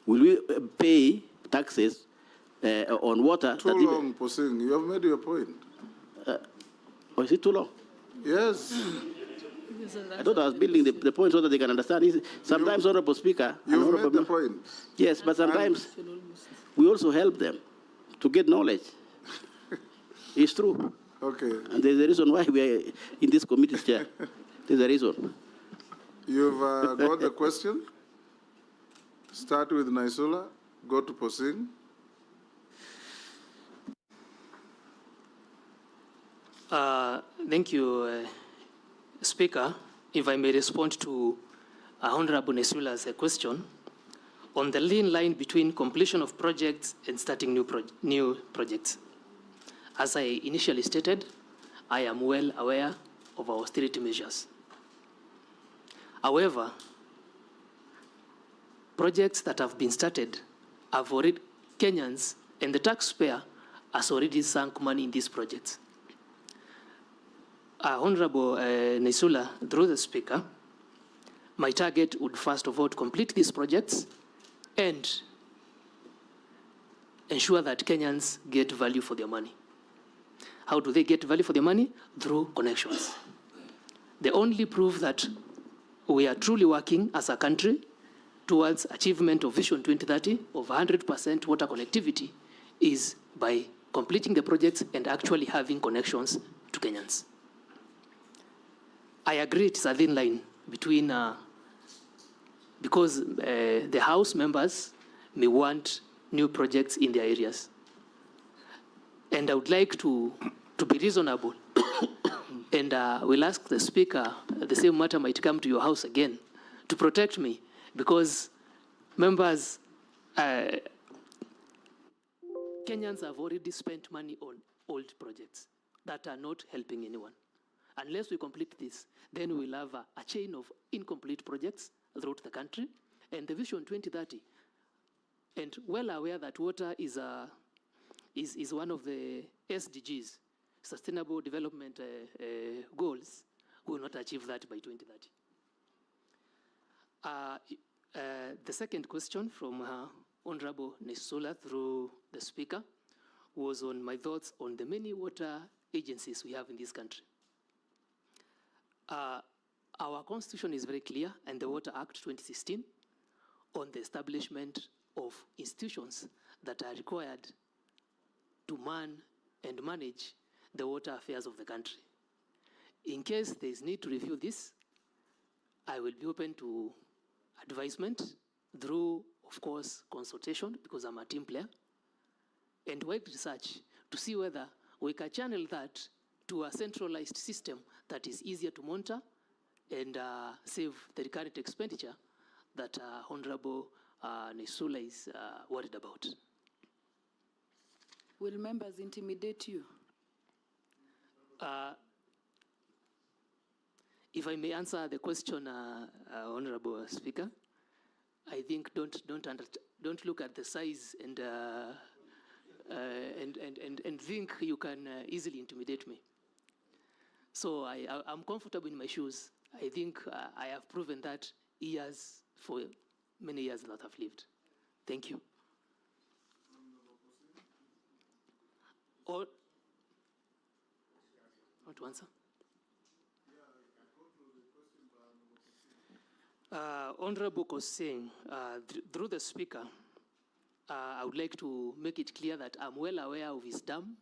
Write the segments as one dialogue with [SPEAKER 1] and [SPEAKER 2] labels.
[SPEAKER 1] Will we pay taxes on water?
[SPEAKER 2] Too long, Posing. You have made your point.
[SPEAKER 1] Or is it too long?
[SPEAKER 2] Yes.
[SPEAKER 1] I thought I was building the point so that they can understand. Sometimes, Honorable Speaker,
[SPEAKER 2] you've made the point.
[SPEAKER 1] Yes, but sometimes we also help them to get knowledge. It's true.
[SPEAKER 2] Okay.
[SPEAKER 1] And there's a reason why we are in this committee chair. There's a reason.
[SPEAKER 2] You've got the question. Start with Naisula, go to Posing.
[SPEAKER 3] Thank you, Speaker. If I may respond to Honorable Naisula's question, on the lean line between completion of projects and starting new projects. As I initially stated, I am well aware of our austerity measures. However, projects that have been started have already, Kenyans and the taxpayer has already sunk money in these projects. Honorable Naisula, through the Speaker, my target would first of all complete these projects and ensure that Kenyans get value for their money. How do they get value for their money? Through connections. The only proof that we are truly working as a country towards achievement of Vision 2030 of 100% water connectivity is by completing the projects and actually having connections to Kenyans. I agree it's a thin line between, because the House members may want new projects in their areas. And I would like to be reasonable. And we'll ask the Speaker, the same matter might come to your House again, to protect me, because members, Kenyans have already spent money on old projects that are not helping anyone. Unless we complete this, then we'll have a chain of incomplete projects throughout the country. And the Vision 2030, and well aware that water is one of the SDGs, Sustainable Development Goals, will not achieve that by 2030. The second question from Honorable Naisula through the Speaker was on my thoughts on the many water agencies we have in this country. Our constitution is very clear, and the Water Act 2016, on the establishment of institutions that are required to man and manage the water affairs of the country. In case there is need to review this, I will be open to advisement through, of course, consultation, because I'm a team player, and wide research to see whether we can channel that to a centralized system that is easier to monitor and save the recurrent expenditure that Honorable Naisula is worried about.
[SPEAKER 4] Will members intimidate you?
[SPEAKER 3] If I may answer the question, Honorable Speaker, I think don't look at the size and think you can easily intimidate me. So I'm comfortable in my shoes. I think I have proven that for many years that I've lived. Thank you. Or want to answer? Honorable Kosing, through the Speaker, I would like to make it clear that I'm well aware of his dam.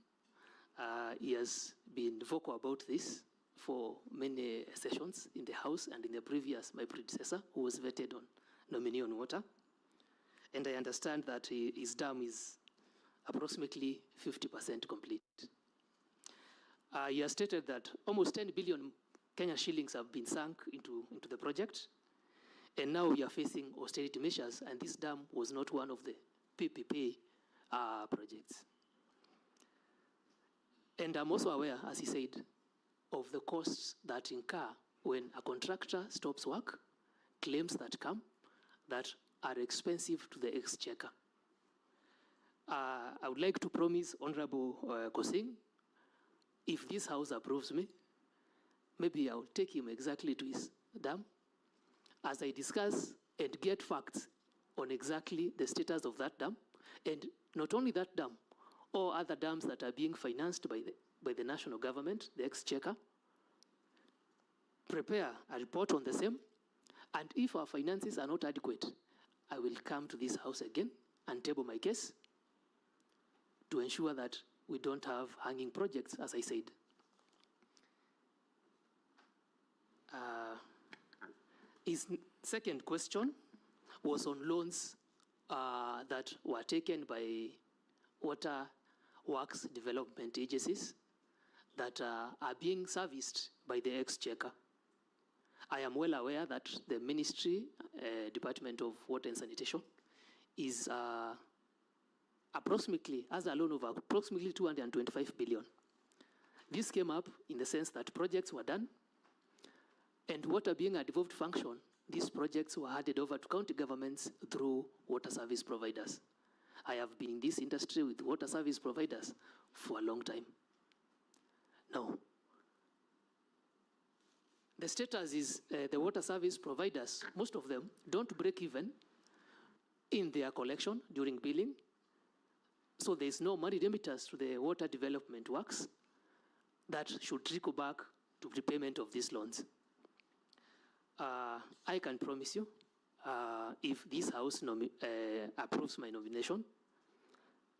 [SPEAKER 3] He has been vocal about this for many sessions in the House and in the previous, my predecessor, who was vetted on nominee on water. And I understand that his dam is approximately 50% complete. He has stated that almost 10 billion Kenya shillings have been sunk into the project. And now we are facing austerity measures, and this dam was not one of the PPP projects. And I'm also aware, as he said, of the costs that incur when a contractor stops work, claims that come, that are expensive to the exchequer. I would like to promise Honorable Kosing, if this House approves me, maybe I'll take him exactly to his dam as I discuss and get facts on exactly the status of that dam, and not only that dam, all other dams that are being financed by the national government, the exchequer, prepare a report on the same, and if our finances are not adequate, I will come to this house again and table my case to ensure that we don't have hanging projects, as I said. His second question was on loans that were taken by water works development agencies that are being serviced by the exchequer. I am well aware that the Ministry, Department of Water and Sanitation, is approximately, has a loan of approximately 225 billion. This came up in the sense that projects were done, and water being a devolved function, these projects were handed over to county governments through water service providers. I have been in this industry with water service providers for a long time. Now, the status is the water service providers, most of them don't break even in their collection during billing. So there's no money remittance to the water development works that should trickle back to repayment of these loans. I can promise you, if this House approves my nomination,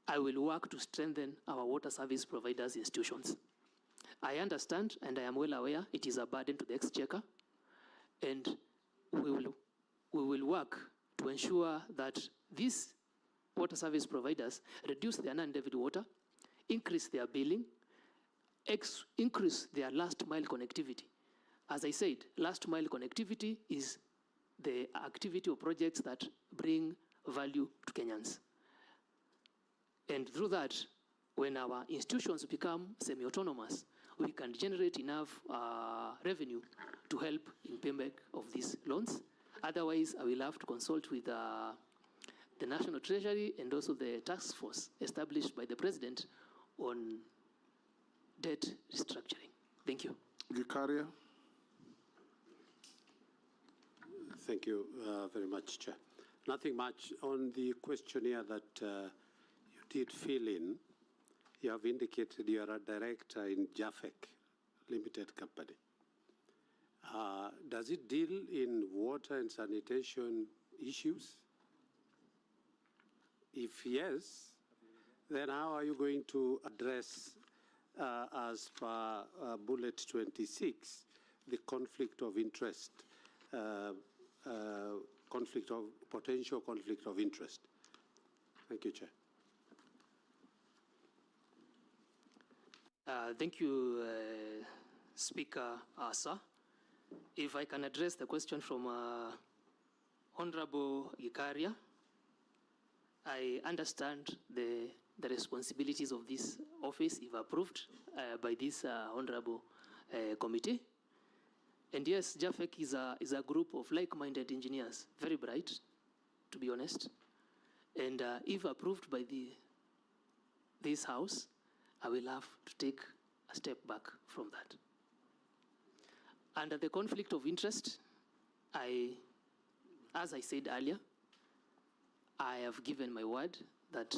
[SPEAKER 3] I will work to strengthen our water service providers' institutions. I understand and I am well aware it is a burden to the exchequer, and we will work to ensure that these water service providers reduce their non-debit water, increase their billing, increase their last mile connectivity. As I said, last mile connectivity is the activity or projects that bring value to Kenyans. And through that, when our institutions become semi-autonomous, we can generate enough revenue to help in payment of these loans. Otherwise, I will have to consult with the National Treasury and also the task force established by the President on debt restructuring. Thank you.
[SPEAKER 2] Gikaria.
[SPEAKER 5] Thank you very much, Chair. Nothing much on the questionnaire that you did fill in. You have indicated you are a director in JAFEC Limited Company. Does it deal in water and sanitation issues? If yes, then how are you going to address, as per bullet 26, the conflict of interest, potential conflict of interest? Thank you, Chair.
[SPEAKER 3] Thank you, Speaker, sir. If I can address the question from Honorable Gikaria, I understand the responsibilities of this office if approved by this honorable committee. And yes, JAFEC is a group of like-minded engineers, very bright, to be honest. And if approved by this House, I will have to take a step back from that. Under the conflict of interest, as I said earlier, I have given my word that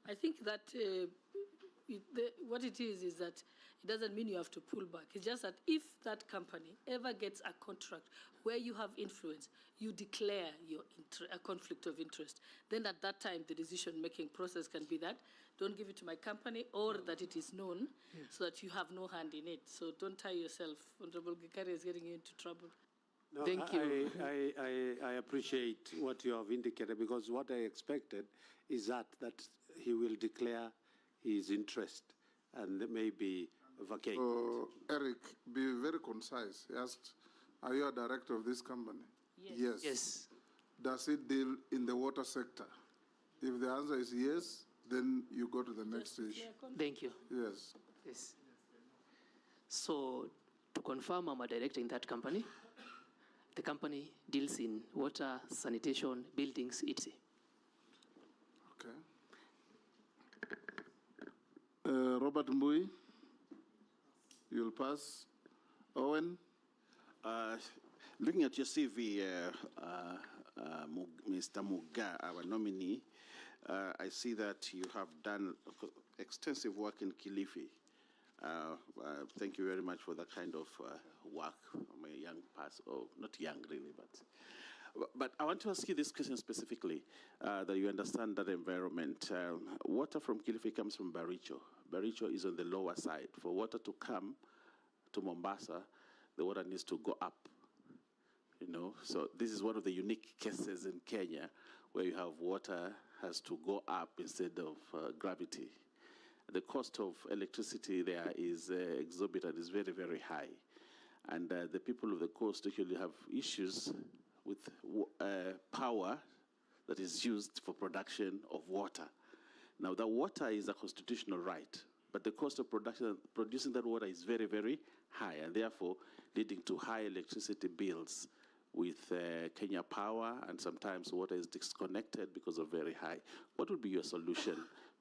[SPEAKER 4] I think that what it is that it doesn't mean you have to pull back. It's just that if that company ever gets a contract where you have influence, you declare your a conflict of interest. Then at that time, the decision-making process can be that, don't give it to my company, or that it is known so that you have no hand in it. So don't tie yourself. Honorable Gikaria is getting you into trouble.
[SPEAKER 5] No,
[SPEAKER 3] Thank you.
[SPEAKER 5] I appreciate what you have indicated, because what I expected is that he will declare his interest and maybe vacate.
[SPEAKER 2] So, Eric, be very concise. He asked, are you a director of this company?
[SPEAKER 4] Yes.
[SPEAKER 3] yes.
[SPEAKER 2] Does it deal in the water sector? If the answer is yes, then you go to the next issue.
[SPEAKER 3] Thank you.
[SPEAKER 2] Yes.
[SPEAKER 3] Yes. So to confirm, I'm a director in that company. The company deals in water, sanitation, buildings, etc.
[SPEAKER 2] Okay. Robert Mbui, you'll pass. Owen.
[SPEAKER 1] Looking at your CV, Mr. Muga, our nominee, I see that you have done extensive work in Kilifi. Thank you very much for that kind of work. I'm a young person, oh, not young really, but I want to ask you this question specifically, that you understand that environment. Water from Kilifi comes from Baricho. Baricho is on the lower side. For water to come to Mombasa, the water needs to go up. You know, so this is one of the unique cases in Kenya where you have water has to go up instead of gravity. The cost of electricity there is exorbitant, is very, very high. And the people of the coast actually have issues with power that is used for production of water. Now, the water is a constitutional right, but the cost of producing that water is very, very high, and therefore leading to high electricity bills with Kenya Power, and sometimes water is disconnected because of very high. What would be your solution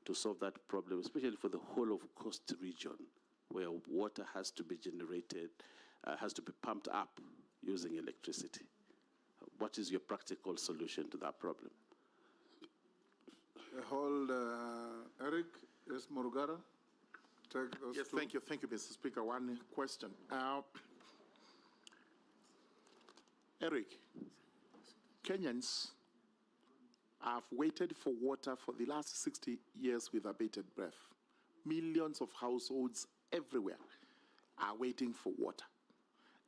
[SPEAKER 1] to solve that problem, especially for the whole of coast region, where water has to be generated, has to be pumped up using electricity? What is your practical solution to that problem?
[SPEAKER 2] Hold, Eric, yes, Murugara. Take those
[SPEAKER 6] Yes,
[SPEAKER 2] two.
[SPEAKER 6] thank you, Mr. Speaker. One question. Eric, Kenyans have waited for water for the last 60 years with abated breath. Millions of households everywhere are waiting for water.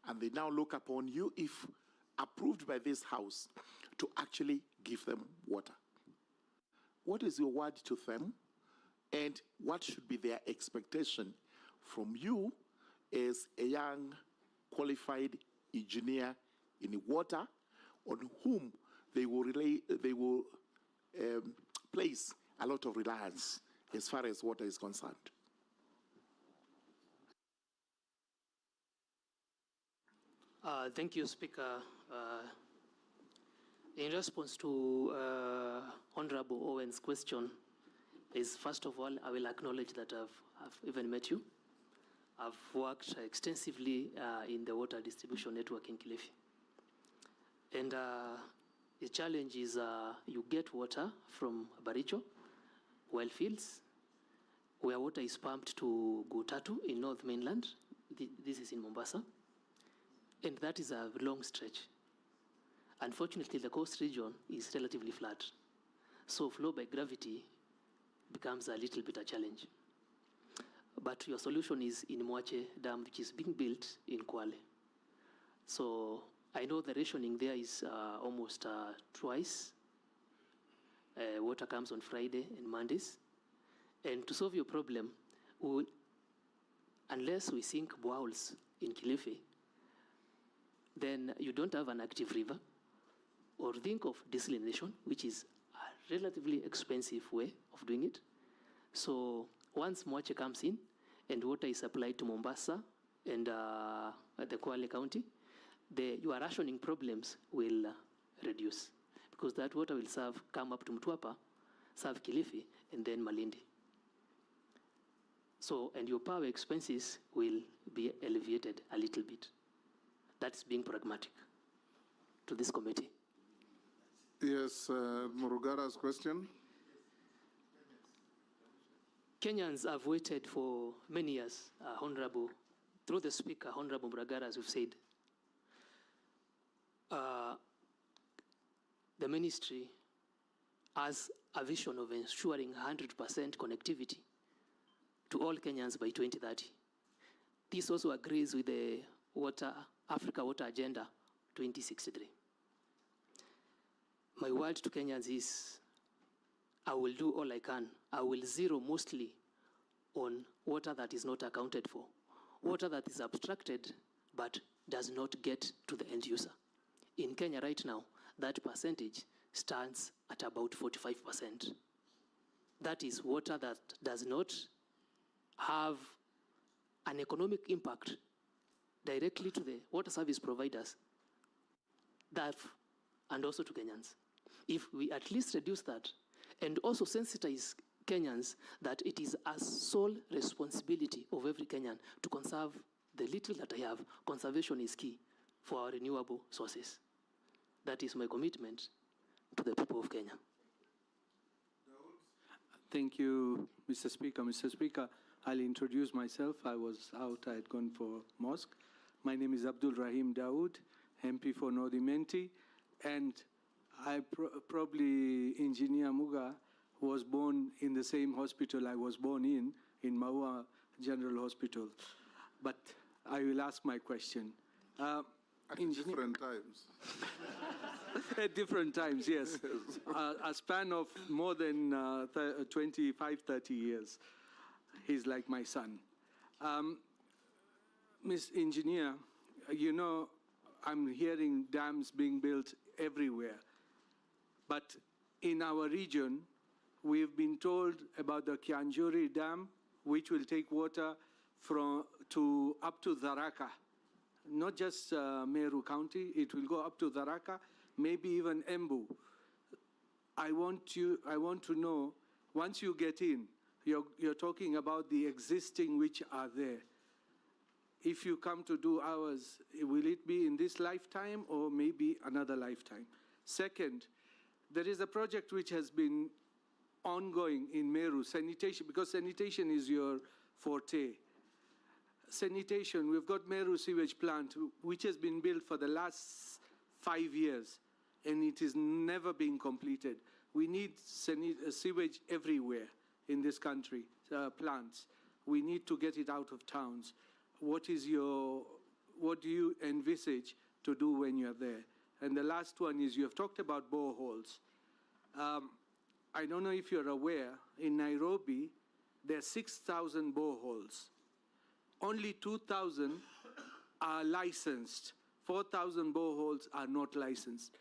[SPEAKER 6] And they now look upon you, if approved by this House, to actually give them water. What is your word to them? And what should be their expectation from you as a young, qualified engineer in water, on whom they will place a lot of reliance as far as water is concerned?
[SPEAKER 3] Thank you, Speaker. In response to Honorable Owen's question, is first of all, I will acknowledge that I've even met you. I've worked extensively in the water distribution network in Kilifi. And the challenge is you get water from Baricho, well fields, where water is pumped to Gutatu in North Mainland. This is in Mombasa. And that is a long stretch. Unfortunately, the coast region is relatively flat. So flow by gravity becomes a little bit a challenge. But your solution is in Mwache Dam, which is being built in Kwale. So I know the rationing there is almost twice. Water comes on Friday and Mondays. And to solve your problem, unless we sink boreholes in Kilifi, then you don't have an active river, or think of desalination, which is a relatively expensive way of doing it. So once Mwache comes in and water is supplied to Mombasa and the Kwale County, your rationing problems will reduce, because that water will come up to Mtwapa, serve Kilifi, and then Malindi. So, and your power expenses will be alleviated a little bit. That's being pragmatic to this committee.
[SPEAKER 2] Yes, Murugara's question.
[SPEAKER 3] Kenyans have waited for many years, Honorable, through the Speaker, Honorable Murugara, as we've said. The ministry has a vision of ensuring 100% connectivity to all Kenyans by 2030. This also agrees with the Africa Water Agenda 2063. My word to Kenyans is, I will do all I can. I will zero mostly on water that is not accounted for, water that is abstracted but does not get to the end user. In Kenya right now, that percentage stands at about 45%. That is water that does not have an economic impact directly to the water service providers, and also to Kenyans. If we at least reduce that, and also sensitize Kenyans that it is a sole responsibility of every Kenyan to conserve the little that I have. Conservation is key for our renewable sources. That is my commitment to the people of Kenya.
[SPEAKER 7] Thank you, Mr. Speaker. Mr. Speaker, I'll introduce myself. I was out, I had gone for mosque. My name is Abdul Rahim Dawood, MP for North Menti, and I probably, Engineer Muga was born in the same hospital I was born in Maua General Hospital. But I will ask my question.
[SPEAKER 2] At different times.
[SPEAKER 7] At different times, yes. A span of more than 25, 30 years. He's like my son. Ms. Engineer, you know, I'm hearing dams being built everywhere. But in our region, we've been told about the Kianjuri Dam, which will take water up to Tharaka. Not just Meru County, it will go up to Tharaka, maybe even Embu. I want to know, once you get in, you're talking about the existing which are there. If you come to do ours, will it be in this lifetime or maybe another lifetime? Second, there is a project which has been ongoing in Meru, sanitation, because sanitation is your forte. Sanitation, we've got Meru sewage plant, which has been built for the last 5 years, and it is never being completed. We need sewage everywhere in this country, plants. We need to get it out of towns. What do you envisage to do when you're there? And the last one is, you have talked about boreholes. I don't know if you're aware, in Nairobi, there are 6,000 boreholes. Only 2,000 are licensed. 4,000 boreholes are not licensed.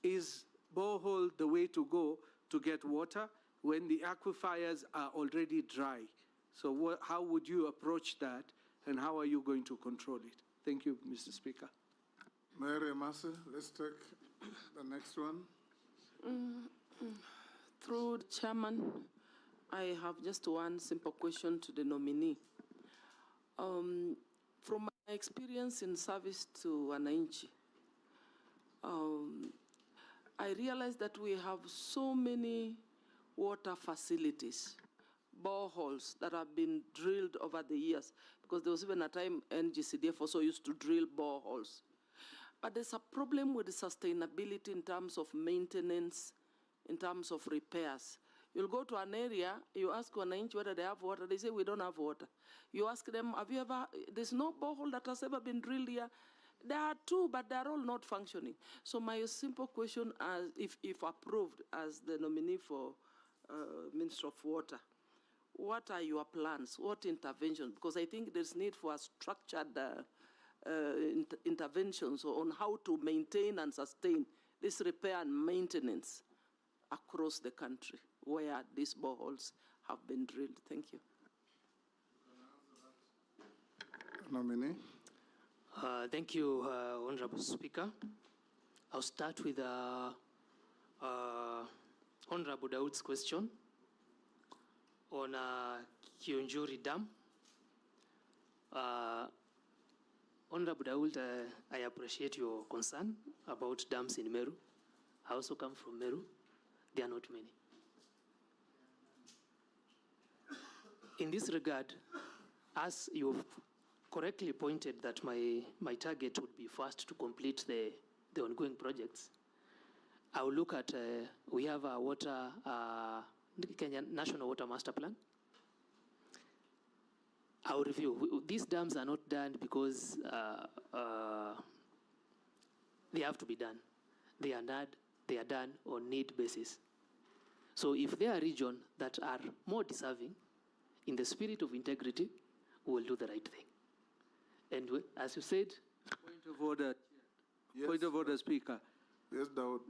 [SPEAKER 7] Is borehole the way to go to get water when the aquifers are already dry? So how would you approach that, and how are you going to control it? Thank you, Mr. Speaker.
[SPEAKER 2] Mary Massa, let's take the next one.
[SPEAKER 8] Through the chairman, I have just one simple question to the nominee. From my experience in service to Wananchi, I realized that we have so many water facilities, boreholes that have been drilled over the years, because there was even a time NGCDF also used to drill boreholes. But there's a problem with the sustainability in terms of maintenance, in terms of repairs. You'll go to an area, you ask Wananchi whether they have water, they say we don't have water. You ask them, there's no borehole that has ever been drilled here. There are two, but they're all not functioning. So my simple question, if approved as the nominee for Minister of Water, what are your plans? What interventions? Because I think there's need for a structured interventions on how to maintain and sustain this repair and maintenance across the country where these boreholes have been drilled. Thank you.
[SPEAKER 2] Nominee.
[SPEAKER 3] Thank you, Honorable Speaker. I'll start with Honorable Dawood's question on Kianjuri Dam. Honorable Dawood, I appreciate your concern about dams in Meru. I also come from Meru. There are not many. In this regard, as you've correctly pointed that my target would be first to complete the ongoing projects, I will look at, we have a Kenyan National Water Master Plan. I will review. These dams are not done because they have to be done. They are done on need basis. So if there are regions that are more deserving, in the spirit of integrity, we will do the right thing. And as you said,
[SPEAKER 7] Point of order.
[SPEAKER 2] Yes.
[SPEAKER 7] Point of order, Speaker.
[SPEAKER 2] Yes, Dawood.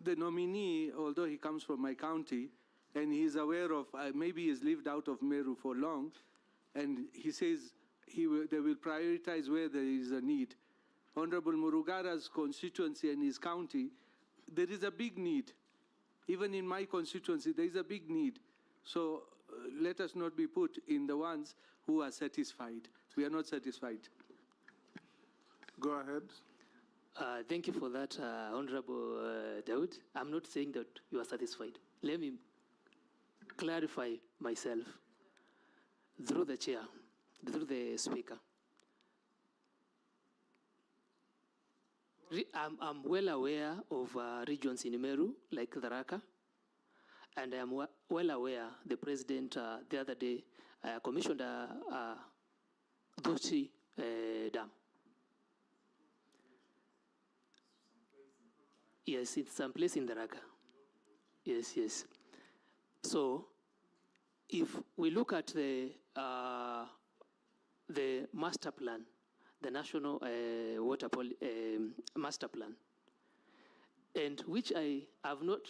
[SPEAKER 7] The nominee, although he comes from my county, and he's aware of, maybe he's lived out of Meru for long, and he says they will prioritize where there is a need. Honorable Murugara's constituency and his county, there is a big need. Even in my constituency, there is a big need. So let us not be put in the ones who are satisfied. We are not satisfied.
[SPEAKER 2] Go ahead.
[SPEAKER 3] Thank you for that, Honorable Daud. I'm not saying that you are satisfied. Let me clarify myself through the chair, through the speaker. I'm well aware of regions in Meru, like Tharaka, and I am well aware the president the other day commissioned a Dochi Dam. Yes, it's someplace in Tharaka. Yes, yes. So, if we look at the master plan, the national water master plan, and which I have not,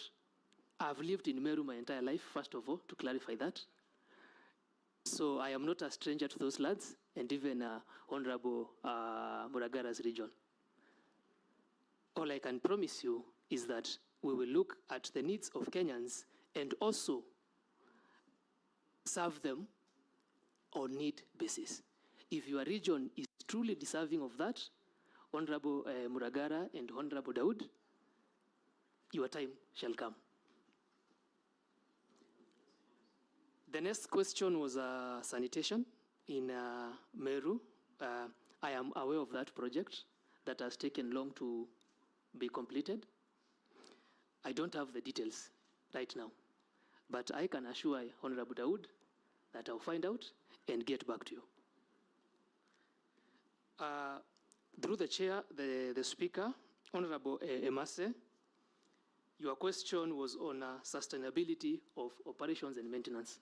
[SPEAKER 3] I've lived in Meru my entire life, first of all, to clarify that. So I am not a stranger to those lands, and even Honorable Muragara's region. All I can promise you is that we will look at the needs of Kenyans and also serve them on need basis. If your region is truly deserving of that, Honorable Muragara and Honorable Daud, your time shall come. The next question was sanitation in Meru. I am aware of that project that has taken long to be completed. I don't have the details right now, but I can assure Honorable Daud that I'll find out and get back to you. Through the chair, the speaker, Honorable Emase, your question was on sustainability of operations and maintenance.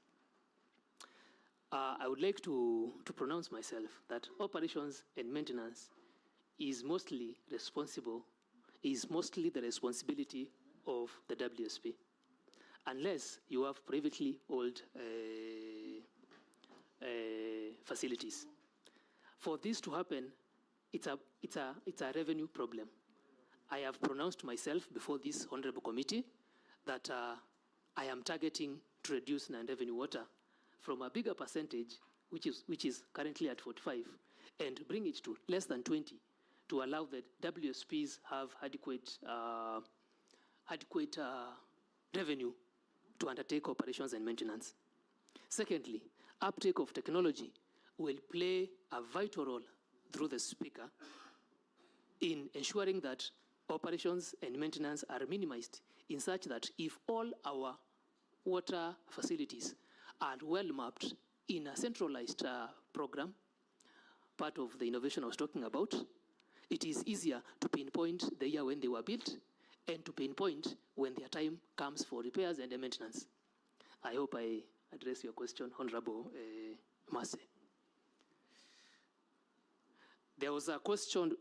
[SPEAKER 3] I would like to pronounce myself that operations and maintenance is mostly the responsibility of the WSP, unless you have privately owned facilities. For this to happen, it's a revenue problem. I have pronounced myself before this honorable committee that I am targeting to reduce non-revenue water from a bigger percentage, which is currently at 45, and bring it to less than 20, to allow the WSPs have adequate revenue to undertake operations and maintenance. Secondly, uptake of technology will play a vital role through the speaker in ensuring that operations and maintenance are minimized in such that if all our water facilities are well mapped in a centralized program, part of the innovation I was talking about, it is easier to pinpoint the year when they were built and to pinpoint when their time comes for repairs and maintenance. I hope I address your question, Honorable Mase. There was a question,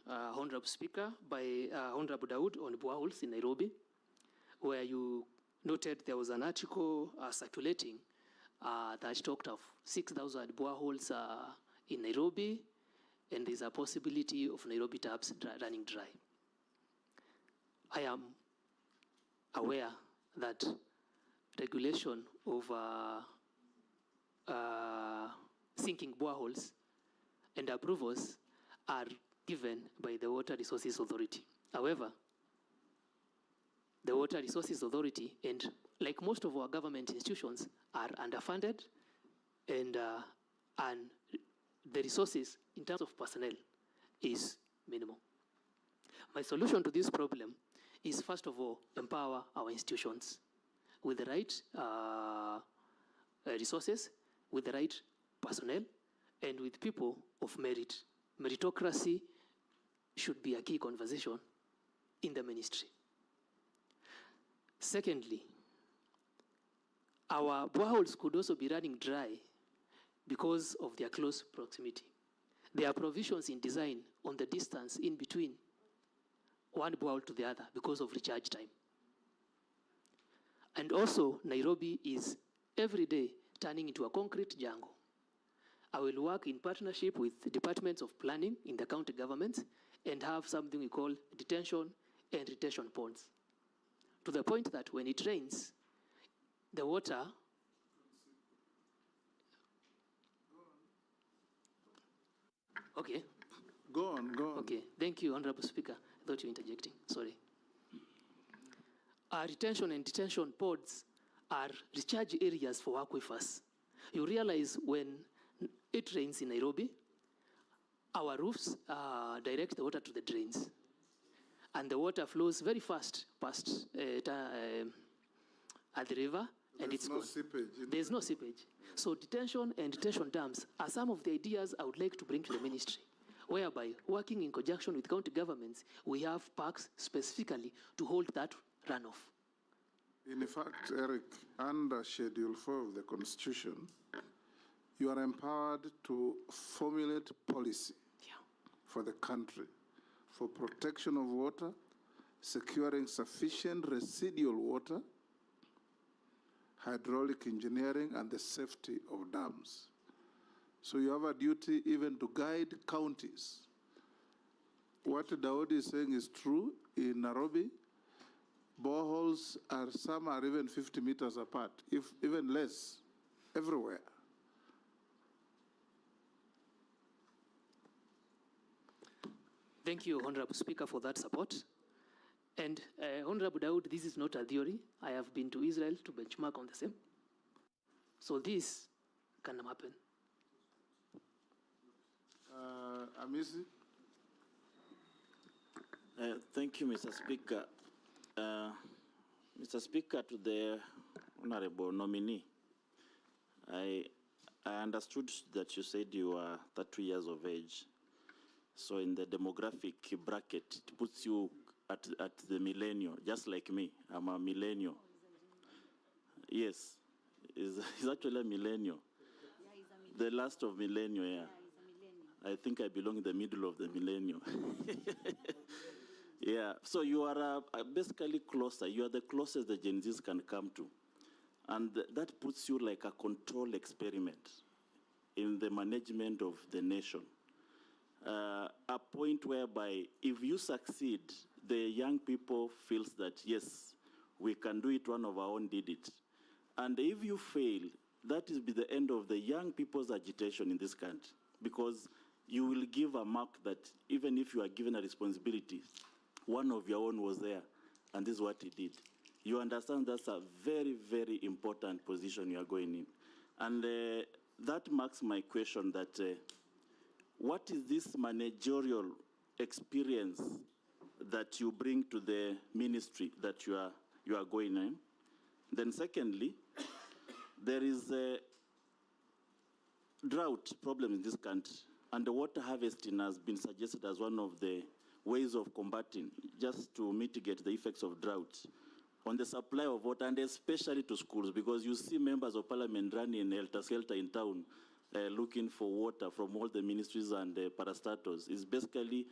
[SPEAKER 3] Honorable Speaker, by Honorable Daud on boreholes in Nairobi, where you noted there was an article circulating that talked of 6,000 boreholes in Nairobi, and there's a possibility of Nairobi taps running dry. I am aware that regulation of sinking boreholes and approvals are given by the Water Resources Authority. However, the Water Resources Authority, and like most of our government institutions, are underfunded, and the resources in terms of personnel is minimal. My solution to this problem is, first of all, empower our institutions with the right resources, with the right personnel, and with people of merit. Meritocracy should be a key conversation in the ministry. Secondly, our boreholes could also be running dry because of their close proximity. There are provisions in design on the distance in between one borehole to the other because of recharge time. And also, Nairobi is every day turning into a concrete jungle. I will work in partnership with the departments of planning in the county governments and have something we call detention and retention ponds, to the point that when it rains, the water
[SPEAKER 2] Go on, go on.
[SPEAKER 3] Okay, thank you, Honorable Speaker. I thought you were interjecting, sorry. Retention and detention pods are recharge areas for aquifers. You realize when it rains in Nairobi, our roofs direct the water to the drains. And the water flows very fast past at the river, and it's
[SPEAKER 2] no
[SPEAKER 3] gone.
[SPEAKER 2] seepage.
[SPEAKER 3] There's no seepage. So detention and detention dams are some of the ideas I would like to bring to the ministry, whereby, working in conjunction with county governments, we have parks specifically to hold that runoff.
[SPEAKER 2] In fact, Eric, under Schedule 4 of the Constitution, you are empowered to formulate policy for the country for protection of water, securing sufficient residual water, hydraulic engineering, and the safety of dams. So you have a duty even to guide counties. What Daudi is saying is true. In Nairobi, boreholes some are even 50 meters apart, if even less, everywhere.
[SPEAKER 3] Thank you, Honorable Speaker, for that support. And Honorable Daud, this is not a theory. I have been to Israel to benchmark on the same. So this can happen.
[SPEAKER 2] Amisi?
[SPEAKER 9] Thank you, Mr. Speaker. Mr. Speaker, to the Honorable nominee, I understood that you said you are 32 years of age. So in the demographic bracket, it puts you at the millennial, just like me. I'm a millennial. Yes, he's actually a millennial.
[SPEAKER 10] Yeah, he's a millennial.
[SPEAKER 9] The last of millennial, yeah.
[SPEAKER 10] Yeah, he's a millennial.
[SPEAKER 9] I think I belong in the middle of the millennial. Yeah, so you are basically closer. You are the closest the Gen Zs can come to. And that puts you like a control experiment in the management of the nation. A point whereby if you succeed, the young people feels that, yes, we can do it, one of our own did it. And if you fail, that is the end of the young people's agitation in this country, because you will give a mark that even if you are given a responsibility, one of your own was there, and this is what he did. You understand that's a very, very important position you are going in. And that marks my question that what is this managerial experience that you bring to the ministry that you are going in? Then secondly, there is a drought problem in this country, and the water harvesting has been suggested as one of the ways of combating, just to mitigate the effects of drought on the supply of water, and especially to schools, because you see members of parliament running helter-skelter in town looking for water from all the ministries and parastatals. It's basically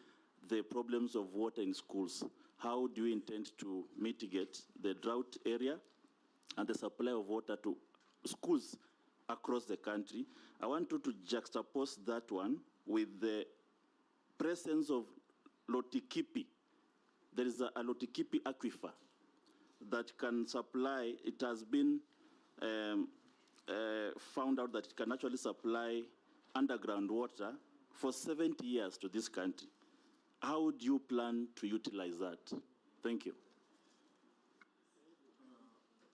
[SPEAKER 9] the problems of water in schools. How do you intend to mitigate the drought area and the supply of water to schools across the country? I want you to juxtapose that one with the presence of Lotikipi. There is a Lotikipi aquifer that can supply, it has been found out that it can actually supply underground water for 70 years to this country. How do you plan to utilize that? Thank you.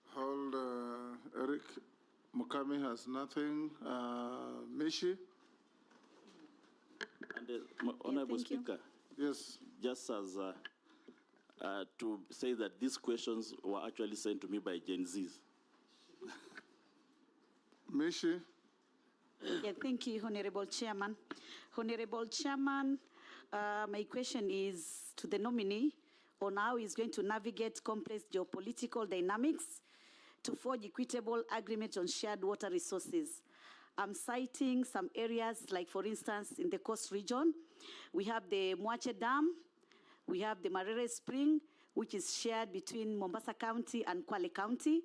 [SPEAKER 2] Hold, Eric. Mukami has nothing. Mishi?
[SPEAKER 9] And Honorable
[SPEAKER 10] thank you.
[SPEAKER 9] Speaker,
[SPEAKER 2] Yes.
[SPEAKER 9] just as to say that these questions were actually sent to me by Gen Zs.
[SPEAKER 2] Mishi?
[SPEAKER 10] Yeah, thank you, Honorable Chairman. Honorable Chairman, my question is to the nominee on how he's going to navigate complex geopolitical dynamics to forge equitable agreement on shared water resources. I'm citing some areas, like for instance, in the coast region, we have the Mwache Dam, we have the Marere Spring, which is shared between Mombasa County and Kwale County,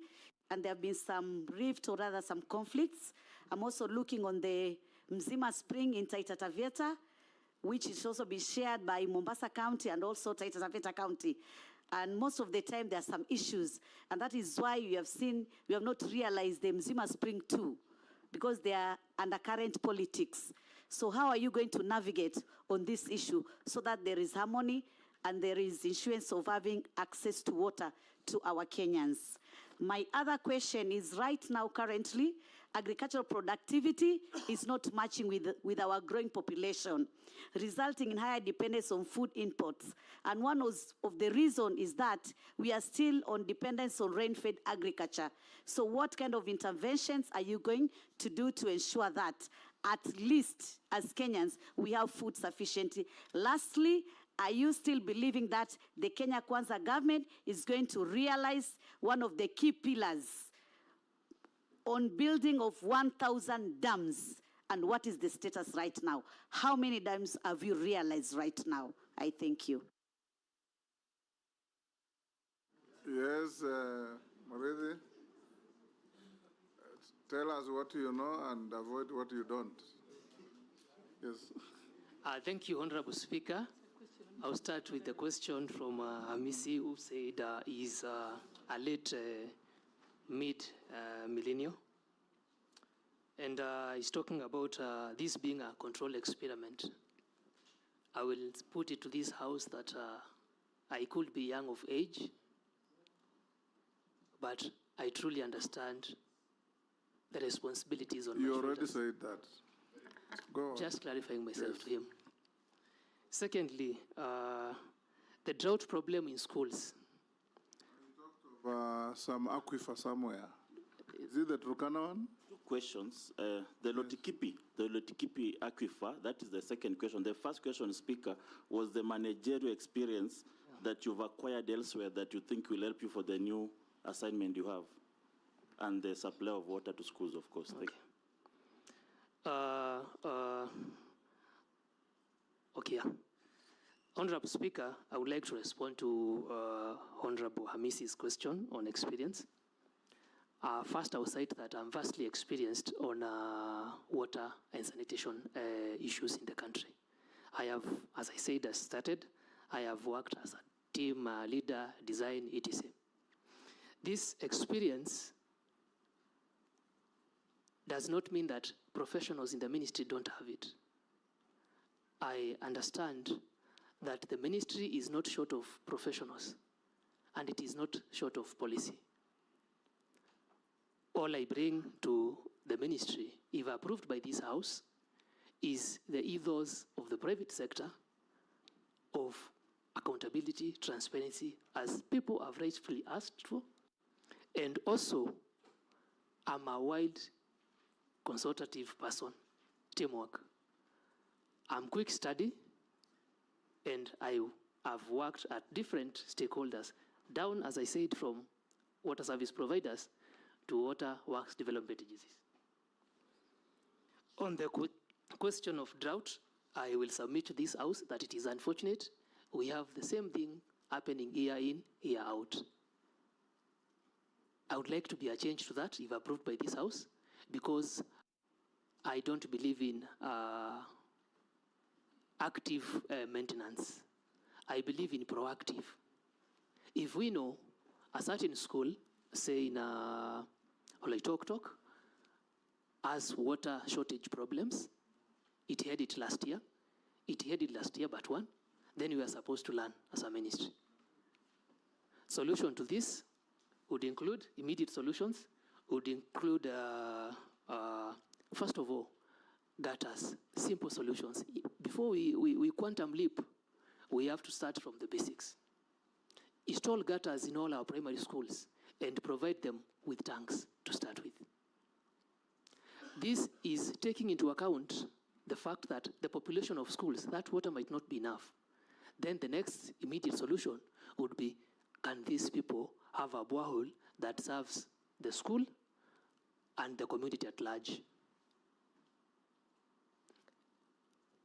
[SPEAKER 10] and there have been some rift or rather some conflicts. I'm also looking on the Mzima Spring in Taita Taveta, which is also been shared by Mombasa County and also Taita Taveta County. And most of the time there are some issues, and that is why you have seen, we have not realized the Mzima Spring too, because they are undercurrent politics. So how are you going to navigate on this issue so that there is harmony and there is insurance of having access to water to our Kenyans? My other question is, right now, currently, agricultural productivity is not matching with our growing population, resulting in higher dependence on food imports. And one of the reasons is that we are still on dependence on rain-fed agriculture. So what kind of interventions are you going to do to ensure that at least as Kenyans, we have food sufficiency? Lastly, are you still believing that the Kenya Kwanza government is going to realize one of the key pillars on building of 1,000 dams? And what is the status right now? How many dams have you realized right now? I thank you.
[SPEAKER 2] Yes, Maridi, tell us what you know and avoid what you don't. Yes.
[SPEAKER 3] Thank you, Honorable Speaker. I'll start with the question from Hamisi, who said he's a late mid-millennial. And he's talking about this being a control experiment. I will put it to this House that I could be young of age, but I truly understand the responsibilities on my shoulders.
[SPEAKER 2] You already said that. Go on.
[SPEAKER 3] Just clarifying myself to him. Secondly, the drought problem in schools.
[SPEAKER 2] You talked of some aquifer somewhere. Is it the Turkana one?
[SPEAKER 9] Two questions. The Lotikipi aquifer, that is the second question. The first question, Speaker, was the managerial experience that you've acquired elsewhere that you think will help you for the new assignment you have, and the supply of water to schools, of course.
[SPEAKER 3] Okay. Okay. Honorable Speaker, I would like to respond to Honorable Hamisi's question on experience. First, I will cite that I'm vastly experienced on water and sanitation issues in the country. I have, as I said, I have worked as a team leader, design, etc. This experience does not mean that professionals in the ministry don't have it. I understand that the ministry is not short of professionals, and it is not short of policy. All I bring to the ministry, if approved by this House, is the ethos of the private sector of accountability, transparency, as people have rightfully asked for. And also, I'm a wide consultative person, teamwork. I'm quick study, and I have worked at different stakeholders, down, as I said, from water service providers to water works development agencies. On the question of drought, I will submit to this House that it is unfortunate. We have the same thing happening year in, year out. I would like to be a change to that if approved by this House, because I don't believe in active maintenance. I believe in proactive. If we know a certain school, say in Oloitoktok, has water shortage problems, it had it last year, but one, then we are supposed to learn as a ministry. Solution to this would include immediate solutions, would include, first of all, gutters, simple solutions. Before we quantum leap, we have to start from the basics. Install gutters in all our primary schools and provide them with tanks to start with. This is taking into account the fact that the population of schools, that water might not be enough. Then the next immediate solution would be, can these people have a borehole that serves the school and the community at large?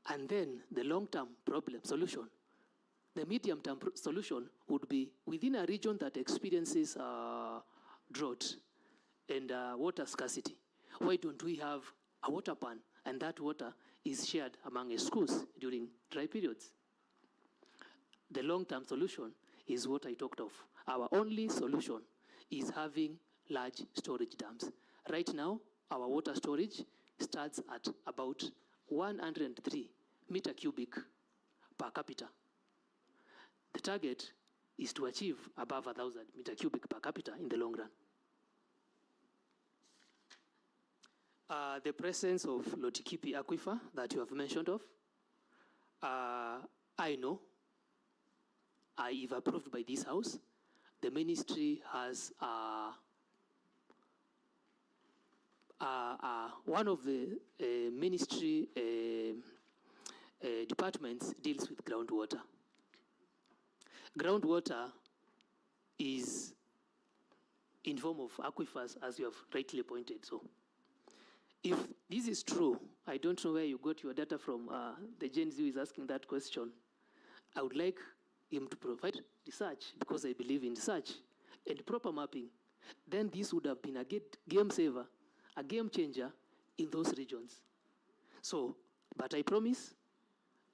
[SPEAKER 3] And then the long-term problem solution, the medium-term solution would be within a region that experiences drought and water scarcity. Why don't we have a water pan, and that water is shared among schools during dry periods? The long-term solution is what I talked of. Our only solution is having large storage dams. Right now, our water storage starts at about 103 meter cubic per capita. The target is to achieve above 1,000 meter cubic per capita in the long run. The presence of Lotikipi aquifer that you have mentioned of, I know, if approved by this House, the ministry has one of the ministry departments deals with groundwater. Groundwater is in form of aquifers, as you have rightly pointed. So if this is true, I don't know where you got your data from. The Gen Z who is asking that question. I would like him to provide research, because I believe in research and proper mapping. Then this would have been a game saver, a game changer in those regions. So, but I promise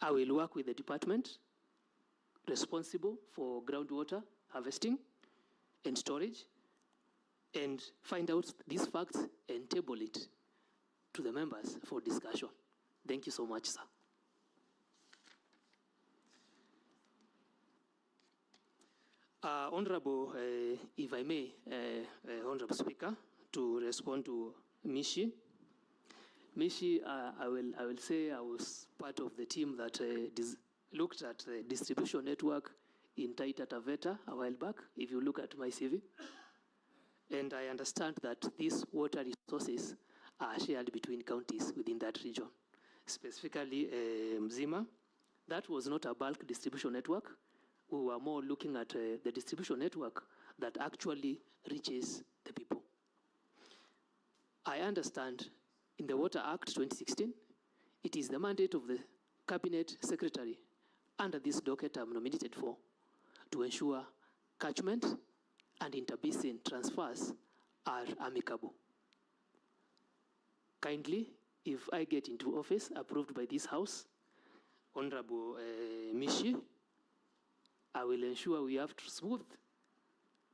[SPEAKER 3] I will work with the department responsible for groundwater harvesting and storage and find out these facts and table it to the members for discussion. Thank you so much, sir. Honorable, if I may, Honorable Speaker, to respond to Mishi. Mishi, I will say I was part of the team that looked at the distribution network in Taita Taveta a while back, if you look at my CV. And I understand that these water resources are shared between counties within that region, specifically Mzima. That was not a bulk distribution network. We were more looking at the distribution network that actually reaches the people. I understand in the Water Act 2016, it is the mandate of the Cabinet Secretary under this docket I'm nominated for to ensure catchment and interbasin transfers are amicable. Kindly, if I get into office approved by this House, Honorable Mishi, I will ensure we have smooth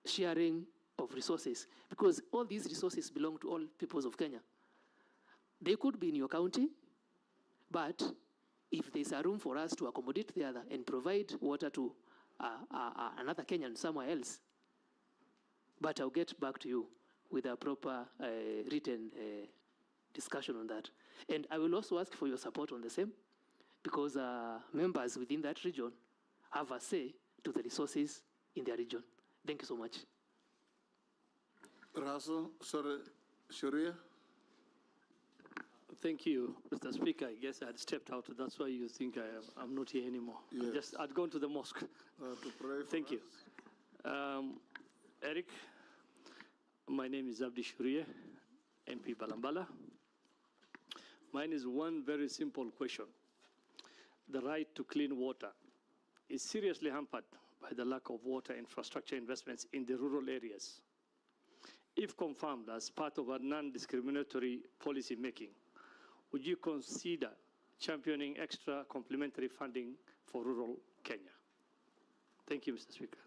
[SPEAKER 3] sharing of resources, because all these resources belong to all peoples of Kenya. They could be in your county, but if there's a room for us to accommodate the other and provide water to another Kenyan somewhere else, but I'll get back to you with a proper written discussion on that. And I will also ask for your support on the same, because members within that region have a say to the resources in their region. Thank you so much.
[SPEAKER 2] Russell, sorry, Sharia.
[SPEAKER 11] Thank you, Mr. Speaker. I guess I had stepped out. That's why you think I'm not here anymore.
[SPEAKER 2] Yes.
[SPEAKER 11] I'd gone to the mosque.
[SPEAKER 2] To pray for
[SPEAKER 11] Thank you. Eric, my name is Abdi Shurie, MP Balambala. Mine is one very simple question. The right to clean water is seriously hampered by the lack of water infrastructure investments in the rural areas. If confirmed as part of a non-discriminatory policy making, would you consider championing extra complementary funding for rural Kenya? Thank you, Mr. Speaker.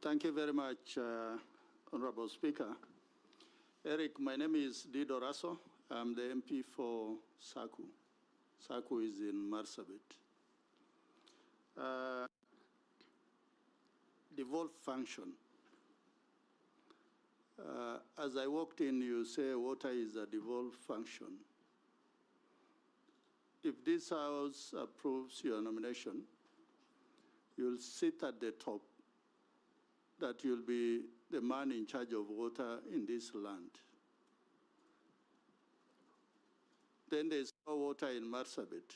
[SPEAKER 12] Thank you very much, Honorable Speaker. Eric, my name is Dido Raso. I'm the MP for Saku. Saku is in Marsabit. Devolved function. As I walked in, you say water is a devolved function. If this House approves your nomination, you'll sit at the top, that you'll be the man in charge of water in this land. Then there's no water in Marsabit.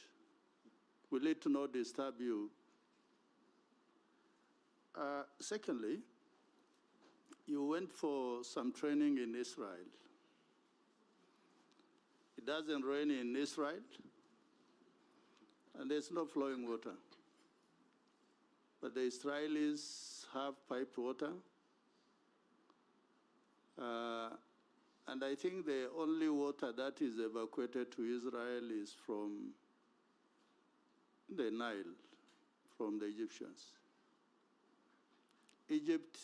[SPEAKER 12] Will it not disturb you? Secondly, you went for some training in Israel. It doesn't rain in Israel, and there's no flowing water. But the Israelis have piped water. And I think the only water that is evacuated to Israel is from the Nile, from the Egyptians. Egypt,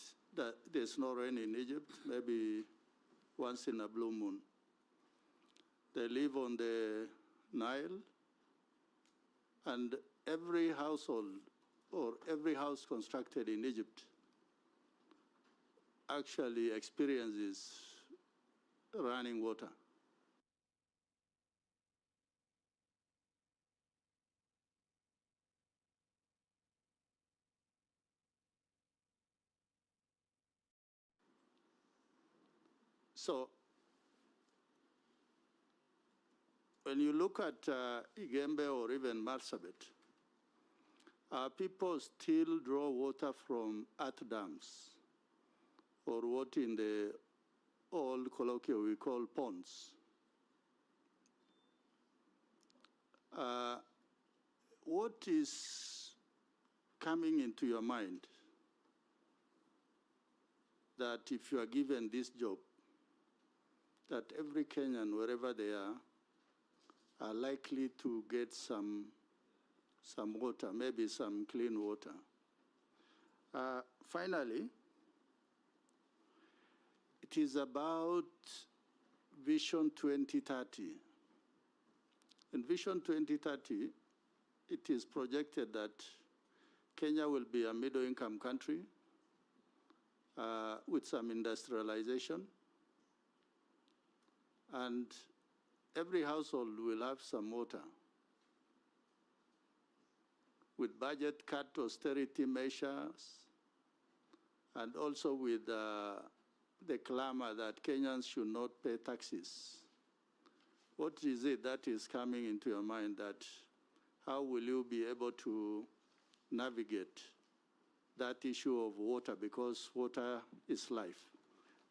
[SPEAKER 12] there's no rain in Egypt. Maybe once in a blue moon. They live on the Nile, and every household or every house constructed in Egypt actually experiences running water. So when you look at Igembe or even Marsabit, people still draw water from earth dams, or what in the old colloquial we call ponds. What is coming into your mind that if you are given this job, that every Kenyan, wherever they are likely to get some water, maybe some clean water? Finally, it is about Vision 2030. In Vision 2030, it is projected that Kenya will be a middle-income country with some industrialization, and every household will have some water. With budget cut austerity measures, and also with the clamor that Kenyans should not pay taxes. What is it that is coming into your mind, that how will you be able to navigate that issue of water, because water is life?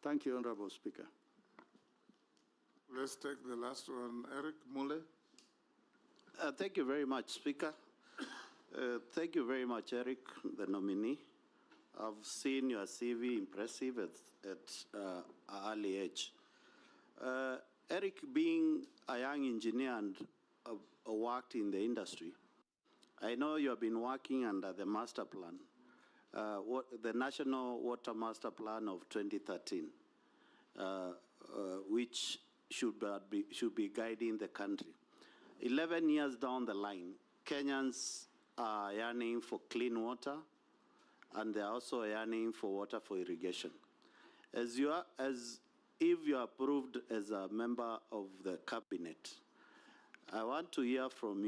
[SPEAKER 12] Thank you, Honorable Speaker.
[SPEAKER 2] Let's take the last one, Eric Mule.
[SPEAKER 13] Thank you very much, Speaker. Thank you very much, Eric, the nominee. I've seen your CV impressive at an early age. Eric, being a young engineer and worked in the industry, I know you have been working under the master plan, the National Water Master Plan of 2013, which should be guiding the country. 11 years down the line, Kenyans are yearning for clean water, and they're also yearning for water for irrigation. If you are approved as a member of the cabinet, I want to hear from you